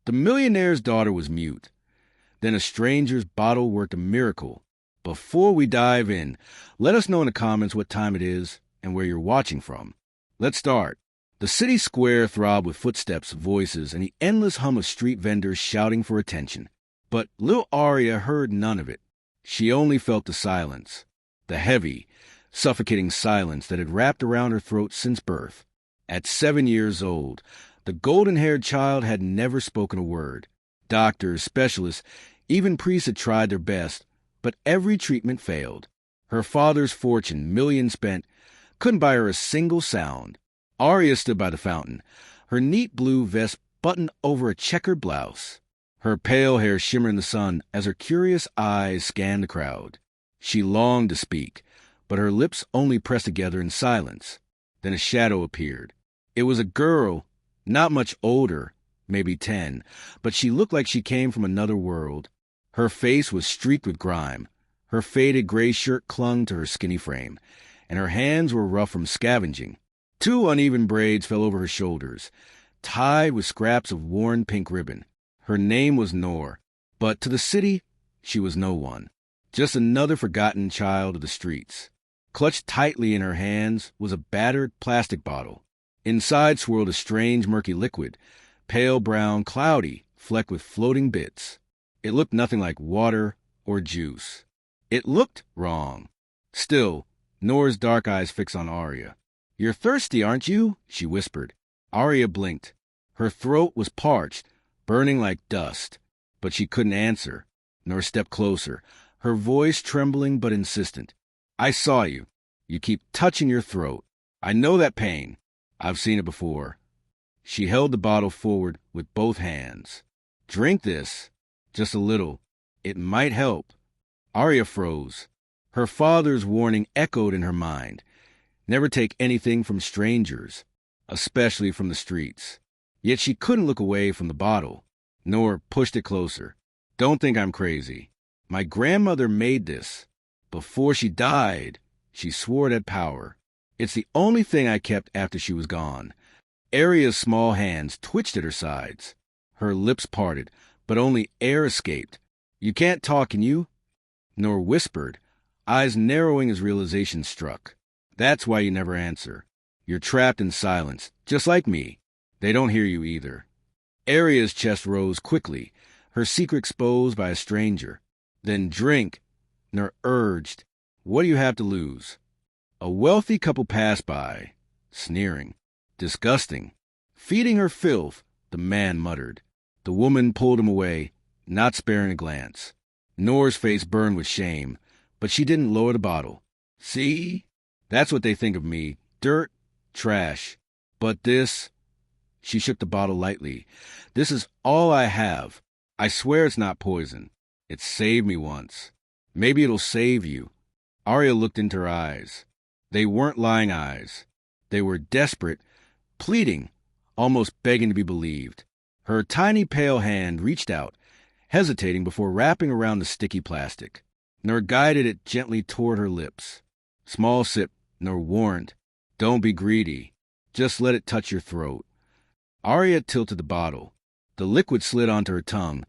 The millionaire's daughter was mute. Then a stranger's bottle worked a miracle. Before we dive in, let us know in the comments what time it is and where you're watching from. Let's start. The city square throbbed with footsteps, voices, and the endless hum of street vendors shouting for attention. But little Aria heard none of it. She only felt the silence, the heavy, suffocating silence that had wrapped around her throat since birth. At 7 years old, the golden-haired child had never spoken a word. Doctors, specialists, even priests had tried their best, but every treatment failed. Her father's fortune, millions spent, couldn't buy her a single sound. Aria stood by the fountain, her neat blue vest buttoned over a checkered blouse. Her pale hair shimmered in the sun as her curious eyes scanned the crowd. She longed to speak, but her lips only pressed together in silence. Then a shadow appeared. It was a girl, not much older, maybe 10, but she looked like she came from another world. Her face was streaked with grime. Her faded gray shirt clung to her skinny frame, and her hands were rough from scavenging. 2 uneven braids fell over her shoulders, tied with scraps of worn pink ribbon. Her name was Noor, but to the city, she was no one. Just another forgotten child of the streets. Clutched tightly in her hands was a battered plastic bottle. Inside swirled a strange murky liquid, pale brown, cloudy, flecked with floating bits. It looked nothing like water or juice. It looked wrong. Still, Noor's dark eyes fixed on Aria. "You're thirsty, aren't you?" she whispered. Aria blinked. Her throat was parched, burning like dust, but she couldn't answer. Noor stepped closer, her voice trembling but insistent. "I saw you. You keep touching your throat. I know that pain. I've seen it before." She held the bottle forward with both hands. "Drink this. Just a little. It might help." Aria froze. Her father's warning echoed in her mind. Never take anything from strangers, especially from the streets. Yet she couldn't look away from the bottle. Noor pushed it closer. "Don't think I'm crazy. My grandmother made this. Before she died, she swore it had power. It's the only thing I kept after she was gone." Aria's small hands twitched at her sides. Her lips parted, but only air escaped. "You can't talk, can you?" Noor whispered, eyes narrowing as realization struck. "That's why you never answer. You're trapped in silence, just like me. They don't hear you either." Aria's chest rose quickly, her secret exposed by a stranger. "Then drink," Noor urged. "What do you have to lose?" A wealthy couple passed by, sneering. "Disgusting." "Feeding her filth," the man muttered. The woman pulled him away, not sparing a glance. Noor's face burned with shame, but she didn't lower the bottle. "See? That's what they think of me. Dirt, trash. But this..." She shook the bottle lightly. "This is all I have. I swear it's not poison. It saved me once. Maybe it'll save you." Aria looked into her eyes. They weren't lying eyes. They were desperate, pleading, almost begging to be believed. Her tiny pale hand reached out, hesitating before wrapping around the sticky plastic. Noor guided it gently toward her lips. "Small sip," Noor warned. "Don't be greedy. Just let it touch your throat." Aria tilted the bottle. The liquid slid onto her tongue,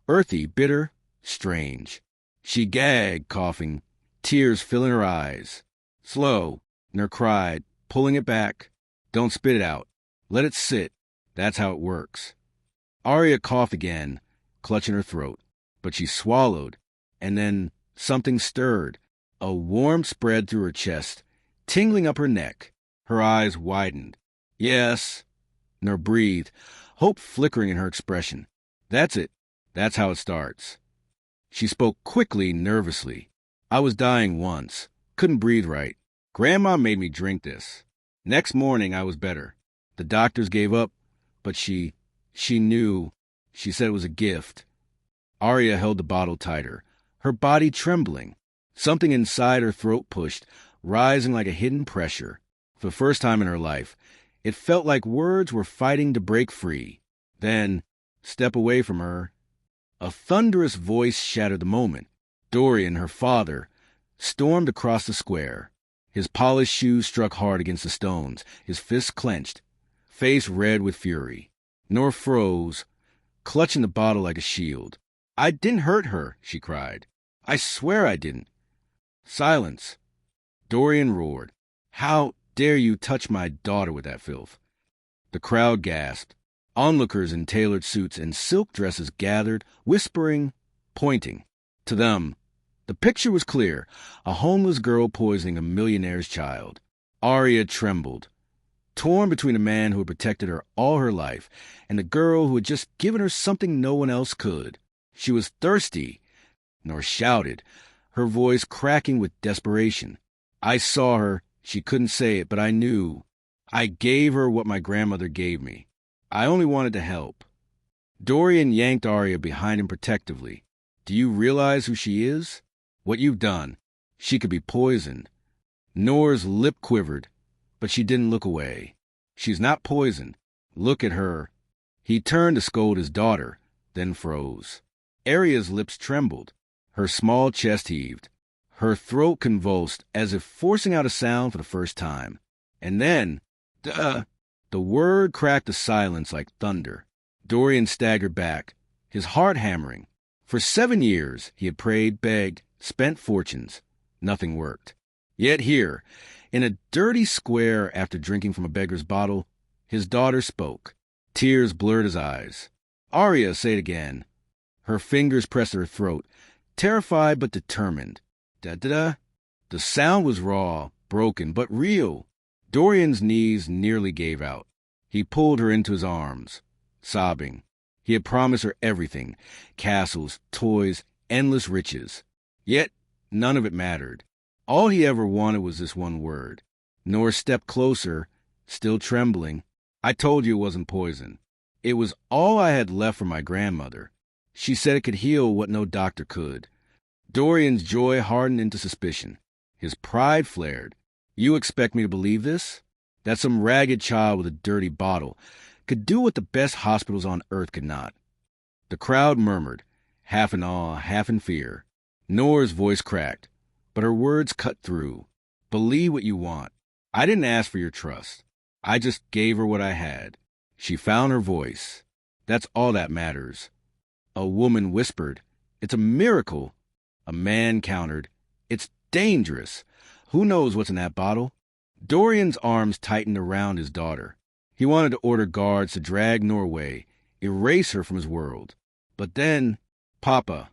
earthy, bitter, strange. She gagged, coughing, tears filling her eyes. "Slow," Noor cried, pulling it back. "Don't spit it out. Let it sit. That's how it works." Aria coughed again, clutching her throat. But she swallowed, and then something stirred. A warmth spread through her chest, tingling up her neck. Her eyes widened. "Yes," Noor breathed, hope flickering in her expression. "That's it. That's how it starts." She spoke quickly, nervously. "I was dying once. Couldn't breathe right. Grandma made me drink this. Next morning, I was better. The doctors gave up, but she knew. She said it was a gift." Aria held the bottle tighter, her body trembling. Something inside her throat pushed, rising like a hidden pressure. For the first time in her life, it felt like words were fighting to break free. Then, step away from her. A thunderous voice shattered the moment. Dorian, her father, stormed across the square. His polished shoes struck hard against the stones, his fists clenched, face red with fury. Noor froze, clutching the bottle like a shield. "I didn't hurt her," she cried. "I swear I didn't." "Silence," Dorian roared. "How dare you touch my daughter with that filth?" The crowd gasped. Onlookers in tailored suits and silk dresses gathered, whispering, pointing. To them, the picture was clear: a homeless girl poisoning a millionaire's child. Arya trembled, torn between a man who had protected her all her life and the girl who had just given her something no one else could. She was thirsty, nor shouted, her voice cracking with desperation. "I saw her. She couldn't say it, but I knew. I gave her what my grandmother gave me. I only wanted to help." Dorian yanked Arya behind him protectively. "Do you realize who she is? What you've done? She could be poisoned." Nora's lip quivered, but she didn't look away. "She's not poisoned. Look at her." He turned to scold his daughter, then froze. Arya's lips trembled. Her small chest heaved. Her throat convulsed as if forcing out a sound for the first time. And then, the word cracked the silence like thunder. Dorian staggered back, his heart hammering. For 7 years, he had prayed, begged, spent fortunes. Nothing worked. Yet here, in a dirty square after drinking from a beggar's bottle, his daughter spoke. Tears blurred his eyes. "Arya, say it again." Her fingers pressed her throat, terrified but determined. Da-da-da. The sound was raw, broken, but real. Dorian's knees nearly gave out. He pulled her into his arms, sobbing. He had promised her everything: castles, toys, endless riches. Yet none of it mattered. All he ever wanted was this one word. Nora stepped closer, still trembling. "I told you it wasn't poison. It was all I had left from my grandmother. She said it could heal what no doctor could." Dorian's joy hardened into suspicion. His pride flared. "You expect me to believe this? That some ragged child with a dirty bottle could do what the best hospitals on earth could not?" The crowd murmured, half in awe, half in fear. Nora's voice cracked, but her words cut through. "Believe what you want. I didn't ask for your trust. I just gave her what I had." She found her voice. "That's all that matters." A woman whispered, "It's a miracle." A man countered, "It's dangerous. Who knows what's in that bottle?" Dorian's arms tightened around his daughter. He wanted to order guards to drag Nora away, erase her from his world. But then, "Papa."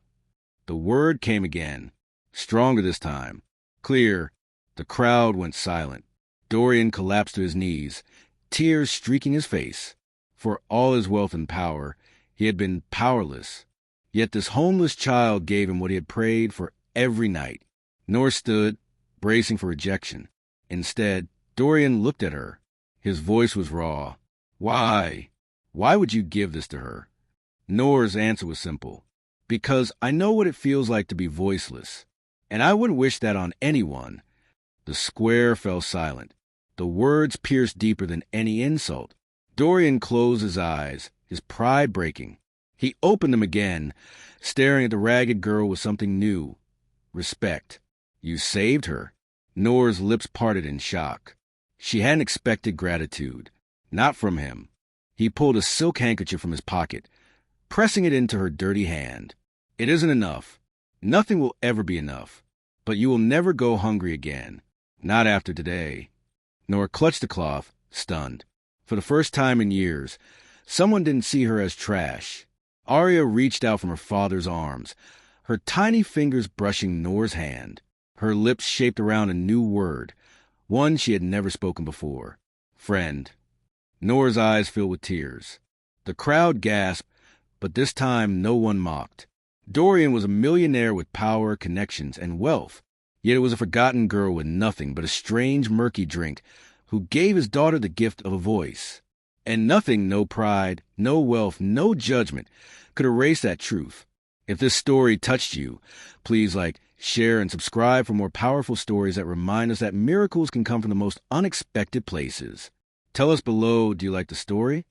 The word came again, stronger this time, clear. The crowd went silent. Dorian collapsed to his knees, tears streaking his face. For all his wealth and power, he had been powerless. Yet this homeless child gave him what he had prayed for every night. Nora stood, bracing for rejection. Instead, Dorian looked at her. His voice was raw. "Why? Why would you give this to her?" Nora's answer was simple. "Because I know what it feels like to be voiceless. And I wouldn't wish that on anyone." The square fell silent. The words pierced deeper than any insult. Dorian closed his eyes, his pride breaking. He opened them again, staring at the ragged girl with something new: respect. "You saved her." Nora's lips parted in shock. She hadn't expected gratitude. Not from him. He pulled a silk handkerchief from his pocket, pressing it into her dirty hand. "It isn't enough. Nothing will ever be enough. But you will never go hungry again. Not after today." Nora clutched the cloth, stunned. For the first time in years, someone didn't see her as trash. Arya reached out from her father's arms, her tiny fingers brushing Nora's hand. Her lips shaped around a new word, one she had never spoken before: friend. Nora's eyes filled with tears. The crowd gasped, but this time no one mocked. Dorian was a millionaire with power, connections, and wealth. Yet it was a forgotten girl with nothing but a strange, murky drink who gave his daughter the gift of a voice. And nothing, no pride, no wealth, no judgment, could erase that truth. If this story touched you, please like, share, and subscribe for more powerful stories that remind us that miracles can come from the most unexpected places. Tell us below, do you like the story?